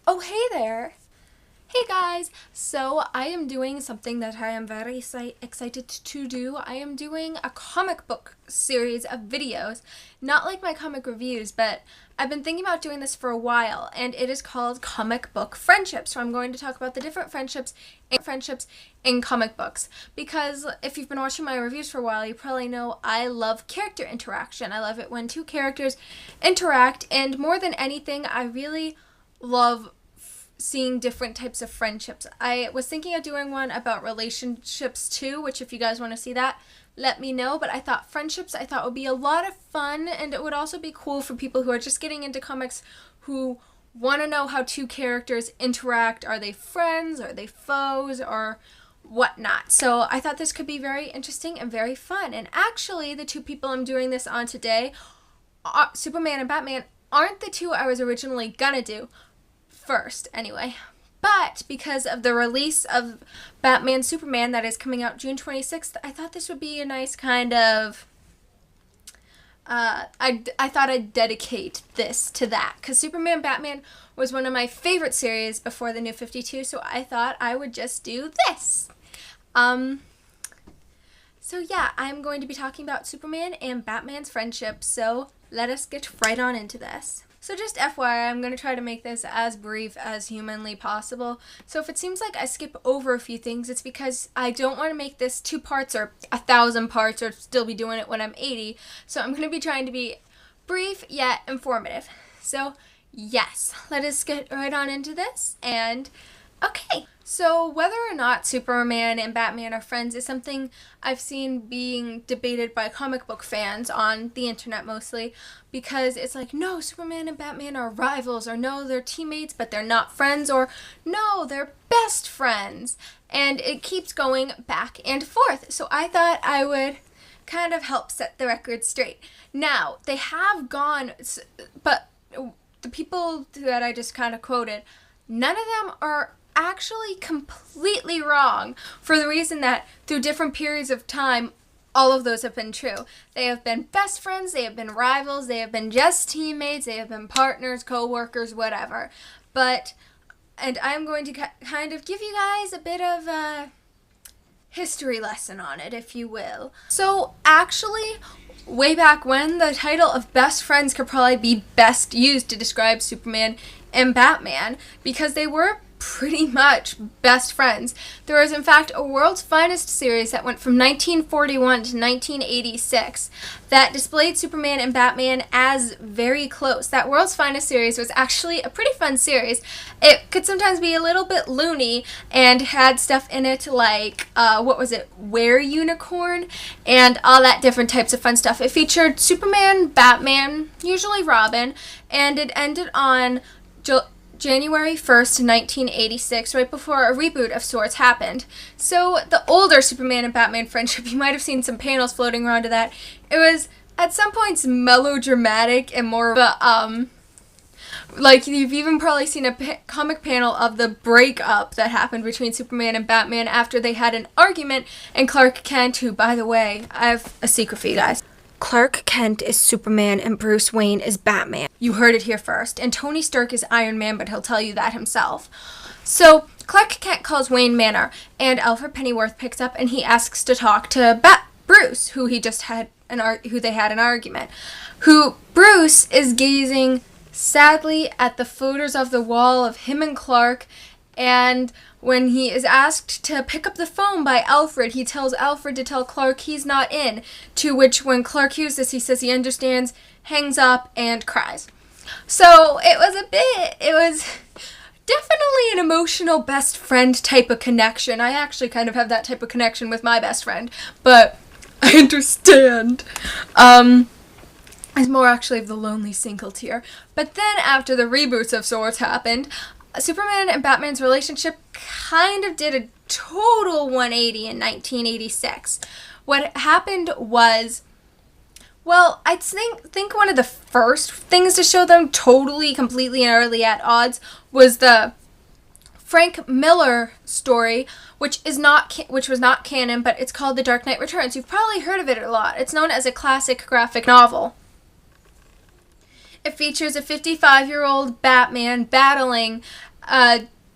Oh, hey there. Hey guys. So I am doing something that I am very excited to do. I am doing a comic book series of videos. Not like my comic reviews, but I've been thinking about doing this for a while, and it is called Comic Book Friendships. So I'm going to talk about the different friendships in comic books. Because if you've been watching my reviews for a while, you probably know I love character interaction. I love it when two characters interact, and more than anything, I really love seeing different types of friendships. I was thinking of doing one about relationships too, which if you guys want to see that, let me know. But I thought friendships would be a lot of fun, and it would also be cool for people who are just getting into comics who want to know how two characters interact. Are they friends? Are they foes? Or whatnot. So I thought this could be very interesting and very fun. And actually, the two people I'm doing this on today, Superman and Batman, aren't the two I was originally gonna do first anyway, but because of the release of Batman Superman that is coming out June 26th, I thought this would be a nice kind of I thought I'd dedicate this to that, because Superman Batman was one of my favorite series before the New 52, so I thought I would just do this. So yeah, I'm going to be talking about Superman and Batman's friendship, so let us get right on into this. So just FYI, I'm going to try to make this as brief as humanly possible. So if it seems like I skip over a few things, it's because I don't want to make this 2 parts or 1,000 parts or still be doing it when I'm 80. So I'm going to be trying to be brief yet informative. So yes, let us get right on into this. And okay, so whether or not Superman and Batman are friends is something I've seen being debated by comic book fans on the internet mostly, because it's like, no, Superman and Batman are rivals, or no, they're teammates but they're not friends, or no, they're best friends, and it keeps going back and forth. So I thought I would kind of help set the record straight. Now, they have gone, but the people that I just kind of quoted, none of them are actually completely wrong, for the reason that through different periods of time, all of those have been true. They have been best friends, they have been rivals, they have been just teammates, they have been partners, co-workers, whatever. And I'm going to kind of give you guys a bit of a history lesson on it, if you will. So actually, way back when, the title of best friends could probably be best used to describe Superman and Batman, because they were pretty much best friends. There was in fact a World's Finest series that went from 1941 to 1986 that displayed Superman and Batman as very close. That World's Finest series was actually a pretty fun series. It could sometimes be a little bit loony and had stuff in it like, Were Unicorn, and all that different types of fun stuff. It featured Superman, Batman, usually Robin, and it ended on January 1st, 1986, right before a reboot of sorts happened. So the older Superman and Batman friendship, you might have seen some panels floating around to that. It was at some points melodramatic and more of a, like you've even probably seen a comic panel of the breakup that happened between Superman and Batman after they had an argument, and Clark Kent, who, by the way, I have a secret for you guys. Clark Kent is Superman and Bruce Wayne is Batman. You heard it here first. And Tony Stark is Iron Man, but he'll tell you that himself. So Clark Kent calls Wayne Manor, and Alfred Pennyworth picks up and he asks to talk to Bruce, who they had an argument. Bruce is gazing sadly at the photos of the wall of him and Clark, and when he is asked to pick up the phone by Alfred, he tells Alfred to tell Clark he's not in, to which when Clark hears this, he says he understands, hangs up, and cries. So it was definitely an emotional best friend type of connection. I actually kind of have that type of connection with my best friend, but I understand. It's more actually of the lonely single tier. But then after the reboots of sorts happened, Superman and Batman's relationship kind of did a total 180 in 1986. What happened was, well, I think one of the first things to show them totally, completely, and utterly at odds was the Frank Miller story, which was not canon, but it's called The Dark Knight Returns. You've probably heard of it a lot. It's known as a classic graphic novel. It features a 55-year-old Batman battling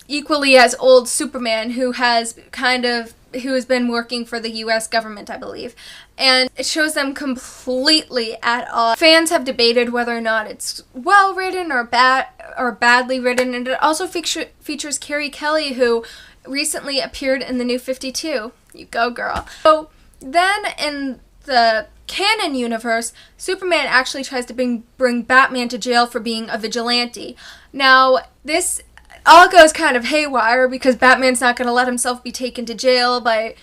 equally as old Superman, who has been working for the US government, I believe. And it shows them completely at odds. Fans have debated whether or not it's well written or badly written, and it also features Carrie Kelly, who recently appeared in the New 52. You go, girl. So then in the canon universe, Superman actually tries to bring Batman to jail for being a vigilante. Now, this all goes kind of haywire because Batman's not going to let himself be taken to jail by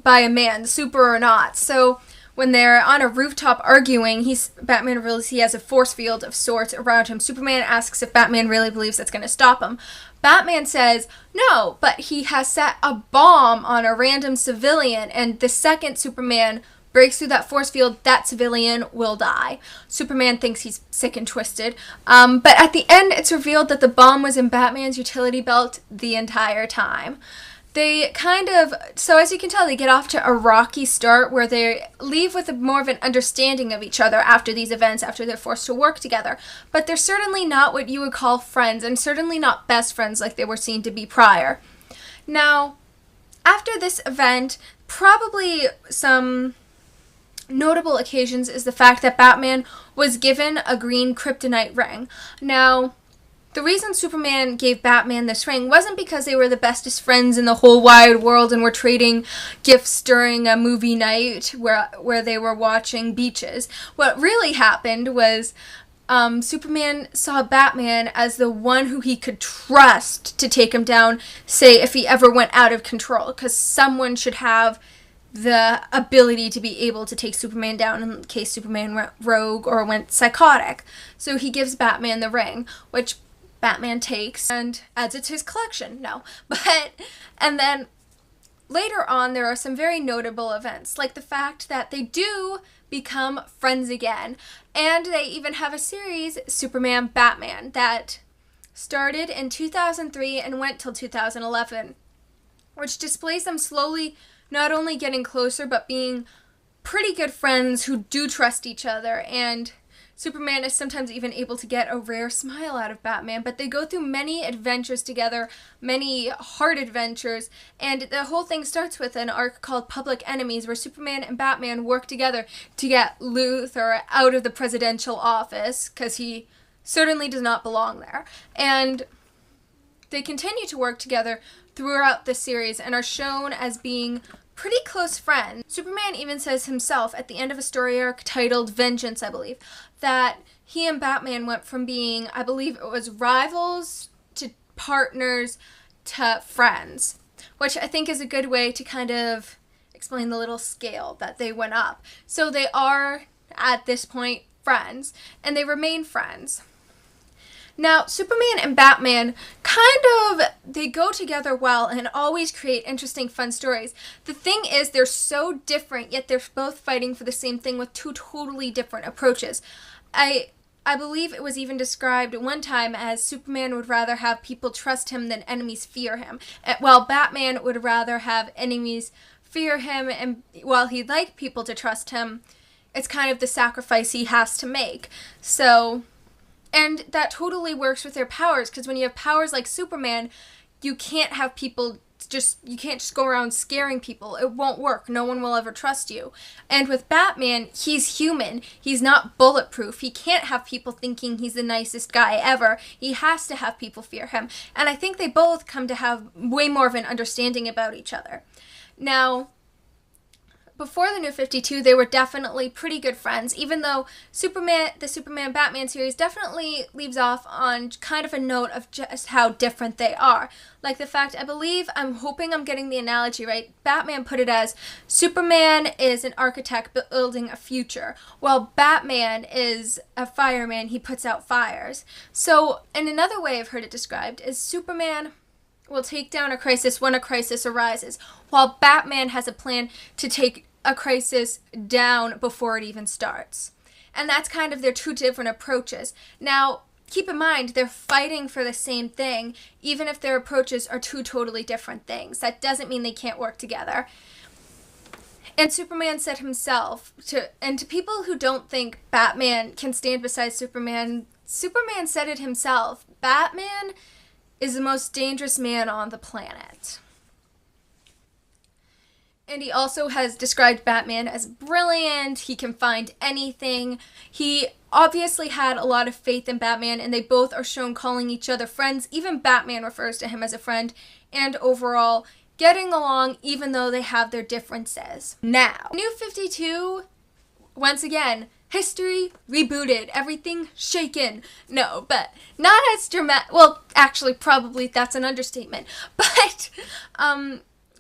a man, super or not. So when they're on a rooftop arguing, Batman realizes he has a force field of sorts around him. Superman asks if Batman really believes that's going to stop him. Batman says no, but he has set a bomb on a random civilian, and the second Superman breaks through that force field, that civilian will die. Superman thinks he's sick and twisted. But at the end, it's revealed that the bomb was in Batman's utility belt the entire time. So as you can tell, they get off to a rocky start where they leave with more of an understanding of each other after these events, after they're forced to work together. But they're certainly not what you would call friends, and certainly not best friends like they were seen to be prior. Now, after this event, probably some notable occasions is the fact that Batman was given a green kryptonite ring. Now, the reason Superman gave Batman this ring wasn't because they were the bestest friends in the whole wide world and were trading gifts during a movie night where they were watching beaches. What really happened was Superman saw Batman as the one who he could trust to take him down, say, if he ever went out of control, because someone should have the ability to be able to take Superman down in case Superman went rogue or went psychotic. So he gives Batman the ring, which Batman takes and adds it to his collection. And then later on, there are some very notable events, like the fact that they do become friends again. And they even have a series, Superman Batman, that started in 2003 and went till 2011, which displays them slowly not only getting closer, but being pretty good friends who do trust each other. And Superman is sometimes even able to get a rare smile out of Batman, but they go through many adventures together, many hard adventures, and the whole thing starts with an arc called Public Enemies, where Superman and Batman work together to get Luthor out of the presidential office, because he certainly does not belong there. And they continue to work together throughout the series and are shown as being pretty close friends. Superman even says himself at the end of a story arc titled Vengeance, I believe, that he and Batman went from being, I believe it was rivals to partners to friends, which I think is a good way to kind of explain the little scale that they went up. So they are, at this point, friends, and they remain friends. Now, Superman and Batman they go together well and always create interesting, fun stories. The thing is, they're so different, yet they're both fighting for the same thing with two totally different approaches. I believe it was even described one time as Superman would rather have people trust him than enemies fear him, while Batman would rather have enemies fear him, and while he'd like people to trust him, it's kind of the sacrifice he has to make. And that totally works with their powers, because when you have powers like Superman, you can't just go around scaring people. It won't work. No one will ever trust you. And with Batman, he's human. He's not bulletproof. He can't have people thinking he's the nicest guy ever. He has to have people fear him. And I think they both come to have way more of an understanding about each other. Now, before the New 52, they were definitely pretty good friends, even though the Superman-Batman series definitely leaves off on kind of a note of just how different they are. Like the fact, I'm hoping I'm getting the analogy right, Batman put it as, Superman is an architect building a future, while Batman is a fireman, he puts out fires. So, and another way I've heard it described is Superman will take down a crisis when a crisis arises, while Batman has a plan to take a crisis down before it even starts. And that's kind of their two different approaches. Now, keep in mind, they're fighting for the same thing, even if their approaches are two totally different things. That doesn't mean they can't work together. And Superman said himself, to people who don't think Batman can stand beside Superman, Superman said it himself, Batman is the most dangerous man on the planet. And he also has described Batman as brilliant. He can find anything. He obviously had a lot of faith in Batman, and they both are shown calling each other friends. Even Batman refers to him as a friend, and overall getting along even though they have their differences. Now, New 52, once again, history rebooted, everything shaken. No, but not as dramatic. Well, actually, probably that's an understatement. But,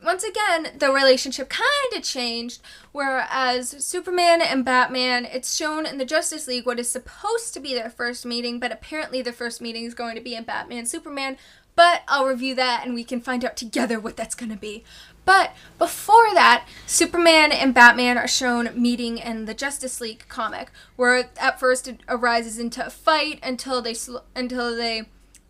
once again, the relationship kind of changed, whereas Superman and Batman, it's shown in the Justice League what is supposed to be their first meeting, but apparently their first meeting is going to be in Batman Superman, but I'll review that and we can find out together what that's going to be. But before that, Superman and Batman are shown meeting in the Justice League comic, where at first it arises into a fight until they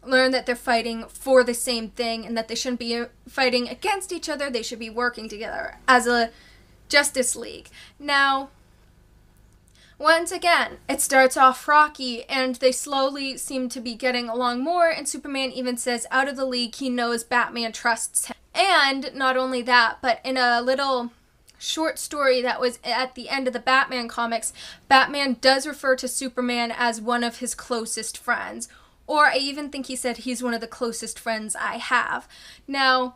learn that they're fighting for the same thing and that they shouldn't be fighting against each other. They should be working together as a Justice League. Now, once again, it starts off rocky and they slowly seem to be getting along more, and Superman even says out of the league he knows Batman trusts him. And not only that, but in a little short story that was at the end of the Batman comics, Batman does refer to Superman as one of his closest friends. Or I even think he said he's one of the closest friends I have. Now,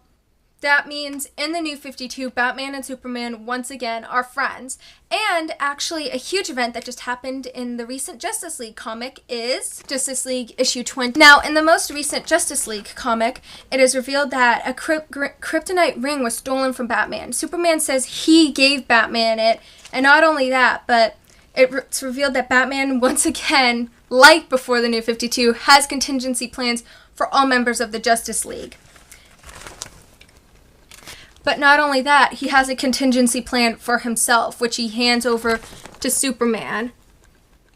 that means in the New 52, Batman and Superman once again are friends. And actually, a huge event that just happened in the recent Justice League comic is Justice League issue 20. Now, in the most recent Justice League comic, it is revealed that a kryptonite ring was stolen from Batman. Superman says he gave Batman it, and not only that, but it's revealed that Batman, once again, like before the New 52, has contingency plans for all members of the Justice League. But not only that, he has a contingency plan for himself, which he hands over to Superman.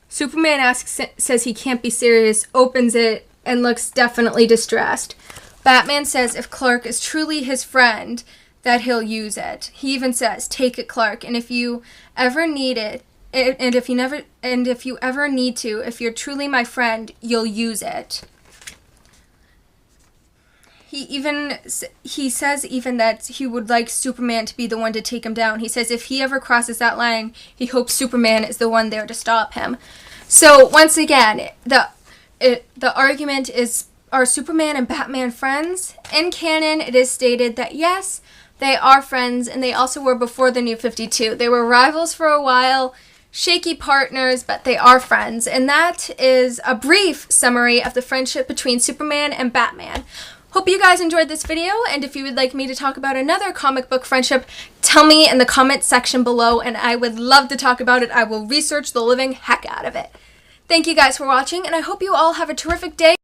Superman says he can't be serious, opens it, and looks definitely distressed. Batman says if Clark is truly his friend, that he'll use it. He even says, "Take it, Clark, and if you ever need it, and if you ever need to, if you're truly my friend, you'll use it." He says even that he would like Superman to be the one to take him down. He says if he ever crosses that line, he hopes Superman is the one there to stop him. So once again, the argument is, are Superman and Batman friends? In canon, it is stated that yes, they are friends, and they also were before the New 52. They were rivals for a while, shaky partners, but they are friends. And that is a brief summary of the friendship between Superman and Batman. Hope you guys enjoyed this video, and if you would like me to talk about another comic book friendship, tell me in the comments section below, and I would love to talk about it. I will research the living heck out of it. Thank you guys for watching, and I hope you all have a terrific day.